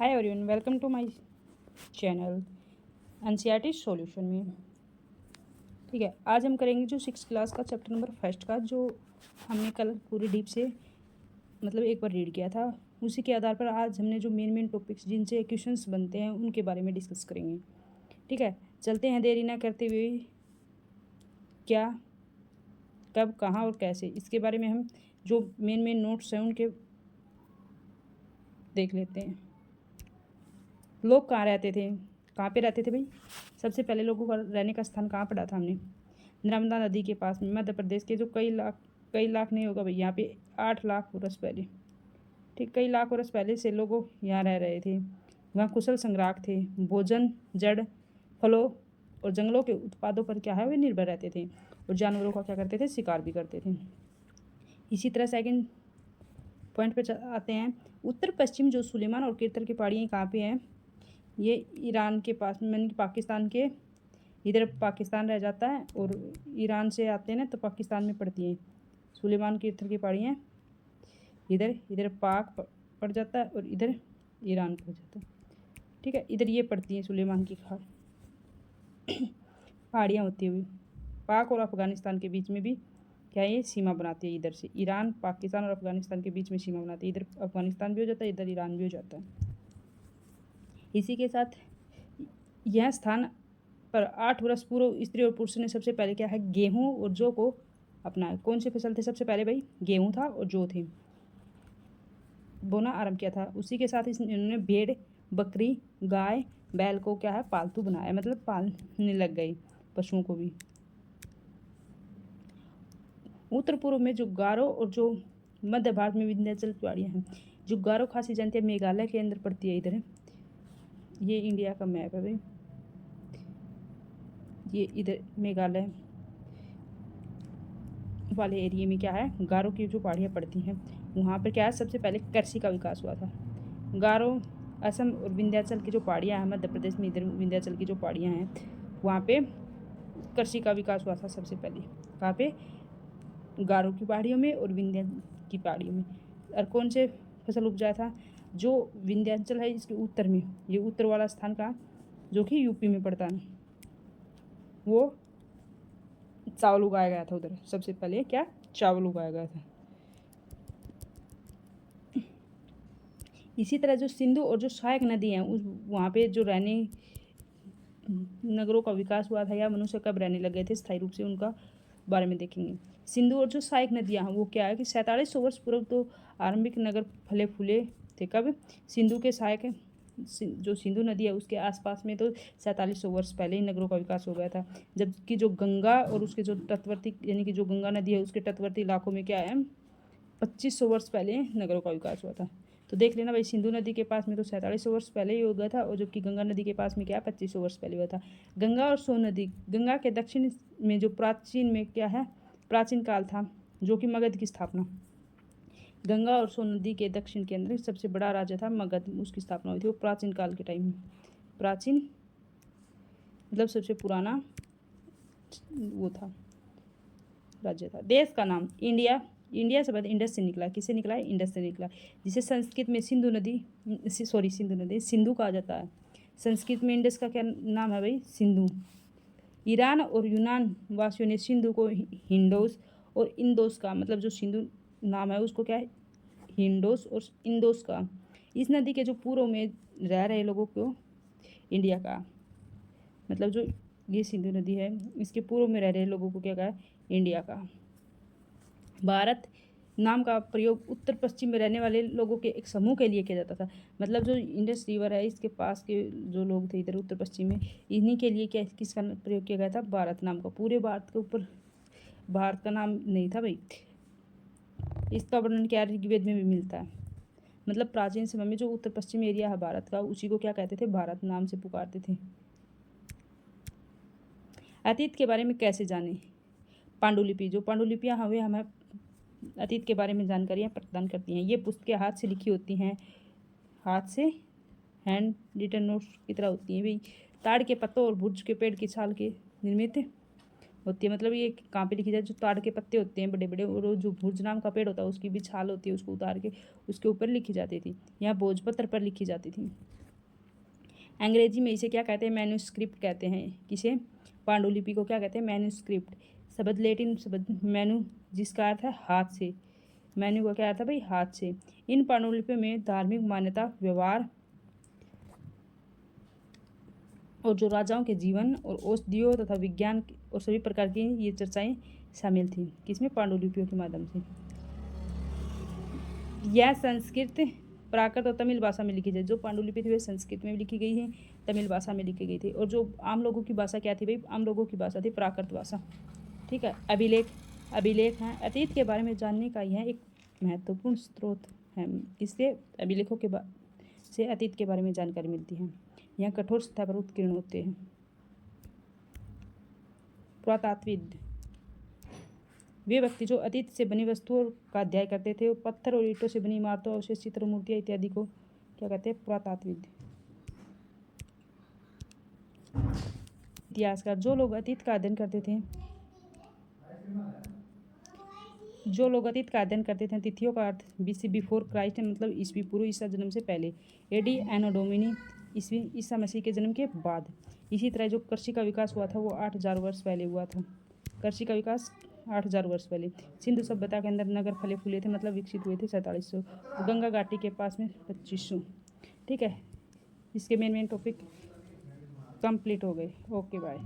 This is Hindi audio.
Hi everyone, welcome to my channel NCERT solution में। ठीक है, आज हम करेंगे जो 6 क्लास का चैप्टर नंबर फर्स्ट का, जो हमने कल पूरी डीप से मतलब एक बार रीड किया था। उसी के आधार पर आज हमने जो मेन टॉपिक्स जिनसे क्वेश्चंस बनते हैं उनके बारे में डिस्कस करेंगे। ठीक है, चलते हैं देरी ना करते हुए। क्या, कब, कहाँ और कैसे, इसके बारे में हम जो मेन नोट्स हैं उनके देख लेते हैं। लोग कहाँ रहते थे, कहाँ पे रहते थे भाई? सबसे पहले लोगों का रहने का स्थान कहाँ पढ़ा था हमने? नर्मदा नदी के पास में, मध्य प्रदेश के। जो कई लाख नहीं होगा भाई, यहाँ पे 8 लाख वर्ष पहले। ठीक, कई लाख वर्ष पहले से लोग यहाँ रह रहे थे। वहाँ कुशल संग्राहक थे। भोजन, जड़, फलों और जंगलों के उत्पादों पर क्या है वे निर्भर रहते थे, और जानवरों का क्या करते थे, शिकार भी करते थे। इसी तरह सेकंड पॉइंट पे आते हैं। उत्तर पश्चिम जो सुलेमान और किरतल की पहाड़ियाँ कहाँ पे हैं? ये ईरान के पास में, पाकिस्तान के इधर पाकिस्तान रह जाता है, और ईरान से आते हैं ना तो पाकिस्तान में पड़ती हैं। सुलेमान की इधर की पहाड़ियाँ इधर इधर पाक पड़ जाता है, और इधर ईरान पड़ जाता है। ठीक है, इधर ये पड़ती हैं सुलेमान की पहाड़ियाँ होती हुई। पाक और अफगानिस्तान के बीच में भी क्या ये सीमा बनाती है। इधर से ईरान, पाकिस्तान और अफगानिस्तान के बीच में सीमा बनाती है। इधर अफगानिस्तान भी हो जाता है, इधर ईरान भी हो जाता है। इसी के साथ यह स्थान पर 8 वर्ष पूर्व स्त्री और पुरुष ने सबसे पहले क्या है, गेहूं और जौ को अपनाया। कौन से फसल थे सबसे पहले भाई? गेहूं था और जौ थे, बोना आरंभ किया था। उसी के साथ इन्होंने भेड़, बकरी, गाय, बैल को क्या है, पालतू बनाया, मतलब पालने लग गए पशुओं को भी। उत्तर पूर्व में जो गारो और जो मध्य भारत में विंध्याचल पहाड़ियाँ हैं। जो गारो खासी जानते हैं, मेघालय के अंदर पड़ती है। इधर ये इंडिया का मैप है भाई, ये इधर मेघालय वाले एरिया में क्या है, गारो की जो पहाड़ियाँ पड़ती हैं, वहाँ पर क्या है, सबसे पहले कृषि का विकास हुआ था। गारो, असम और विंध्याचल की जो पहाड़ियाँ हैं मध्य प्रदेश में, इधर विंध्याचल की जो पहाड़ियाँ हैं वहाँ पे कृषि का विकास हुआ था सबसे पहले। कहाँ पे? गारो की पहाड़ियों में और विंध्या की पहाड़ियों में। और कौन से फसल उपजाया था? जो विंध्याचल है इसके उत्तर में, ये उत्तर वाला स्थान का जो कि यूपी में पड़ता है, वो चावल उगाया गया था उधर। सबसे पहले क्या, चावल उगाया गया था। इसी तरह जो सिंधु और जो सहायक नदी हैं, उस वहाँ पे जो रहने नगरों का विकास हुआ था, या मनुष्य कब रहने लग गए थे स्थायी रूप से, उनका बारे में देखेंगे। सिंधु और जो सहायक नदियाँ हैं वो क्या है कि 4700 वर्ष पूर्व तो आरंभिक नगर फले फूले थे। कब? सिंधु के सहायक जो सिंधु नदी है उसके आसपास में तो 4700 वर्ष पहले ही नगरों का विकास हो गया था। जबकि जो गंगा और उसके जो तटवर्ती, यानी कि जो गंगा नदी है उसके तटवर्ती इलाकों में क्या है, 2500 वर्ष पहले नगरों का विकास हुआ था। तो देख लेना भाई, सिंधु नदी के पास में तो 4700 वर्ष पहले ही हो गया था, और जबकि गंगा नदी के पास में क्या है, 2500 वर्ष पहले हुआ था। गंगा और सोन नदी, गंगा के दक्षिण में जो प्राचीन में क्या है, प्राचीन काल था जो कि मगध की स्थापना। गंगा और सोन नदी के दक्षिण के अंदर सबसे बड़ा राज्य था मगध, उसकी स्थापना हुई थी वो प्राचीन काल के टाइम में। प्राचीन मतलब सबसे पुराना वो था, राज्य था। देश का नाम इंडिया, इंडिया शब्द इंडस से निकला। किससे निकला है? इंडस से निकला, जिसे संस्कृत में सिंधु नदी सिंधु कहा जाता है। संस्कृत में इंडस का क्या नाम है भाई? सिंधु। ईरान और यूनान वासियों ने सिंधु को हिंडोस और इंदोस का, मतलब जो सिंधु नाम है उसको क्या है, हिंडोस और इंदोस का। इस नदी के जो पूर्व में रह रहे लोगों को इंडिया का, मतलब जो ये सिंधु नदी है इसके पूर्व में रह रहे लोगों को क्या कहा है, इंडिया का। भारत नाम का प्रयोग उत्तर पश्चिम में रहने वाले लोगों के एक समूह के लिए किया जाता था। मतलब जो इंडस रिवर है इसके पास के जो लोग थे इधर उत्तर पश्चिम में, इन्हीं के लिए क्या, किसका प्रयोग किया गया था? भारत नाम का। पूरे भारत के ऊपर भारत का नाम नहीं था भाई। इसका वर्णन क्या ऋग्वेद में भी मिलता है। मतलब प्राचीन समय में जो उत्तर पश्चिम एरिया है भारत का, उसी को क्या कहते थे? भारत नाम से पुकारते थे। अतीत के बारे में कैसे जाने? पांडुलिपि, जो पांडुलिपियाँ हमें अतीत के बारे में जानकारियाँ प्रदान करती हैं। ये पुस्तकें हाथ से लिखी होती हैं, हाथ से हैंड रिटन नोट्स की तरह होती हैं भाई। ताड़ के पत्तों और भुज के पेड़ की छाल के निर्मित होती है, मतलब ये कहाँ पे लिखी जाती है, जो ताड़ के पत्ते होते हैं बड़े बड़े, और वो जो भुर्ज नाम का पेड़ होता है उसकी भी छाल होती है, उसको उतार के उसके ऊपर लिखी जाती थी। यहाँ भोजपत्र पर लिखी जाती थी। अंग्रेजी में इसे क्या कहते हैं, मैन्यूस्क्रिप्ट कहते हैं। किसे, पांडुलिपि को क्या कहते हैं, मैन्यूस्क्रिप्ट। शब्द लेटिन शब्द मैन्यू, जिसका अर्थ है हाथ से। मैन्यू का क्या अर्थ है भाई, हाथ से। इन पांडुलिपियों में धार्मिक मान्यता, व्यवहार और जो राजाओं के जीवन और औषधियों तथा विज्ञान और सभी प्रकार की ये चर्चाएं शामिल थी। किसमें, पांडुलिपियों के माध्यम से। यह संस्कृत, प्राकृत और तमिल भाषा में लिखी जाए। जो पांडुलिपि थी वे संस्कृत में भी लिखी गई है, तमिल भाषा में लिखी गई थी। और जो आम लोगों की भाषा क्या थी भाई, आम लोगों की भाषा थी प्राकृत भाषा। ठीक है। अभिलेख, अभिलेख हैं अतीत के बारे में जानने का यह एक महत्वपूर्ण स्रोत है। इससे अभिलेखों के से अतीत के बारे में जानकारी मिलती है। यहाँ कठोर सतह पर उत्कीर्ण होते हैं। पुरातात्विद, वे व्यक्ति जो अतीत से बनी वस्तुओं का अध्ययन करते थे, और पत्थर और ईंटों से बनी इमारतों, अवशेष, चित्र, मूर्तियाँ इत्यादि को क्या कहते हैं, पुरातात्विद। इतिहासकार, जो लोग अतीत का अध्ययन करते थे, जो लोग अतीत का अध्ययन करते थे। तिथियों का अर्थ बीसी बिफोर क्राइस्ट, मतलब ईस्वी पूर्व, ईसा जन्म से पहले। एडी एनो डोमिनी, ईस्वी ईसा मसीह के जन्म के बाद। इसी तरह जो कृषि का विकास हुआ था वो 8000 वर्ष पहले हुआ था। कृषि का विकास 8000 वर्ष पहले। सिंधु सभ्यता के अंदर नगर फले फूले थे, मतलब विकसित हुए थे 4700। गंगा घाटी के पास में 2500। ठीक है, इसके मेन टॉपिक कंप्लीट हो गए। Okay bye.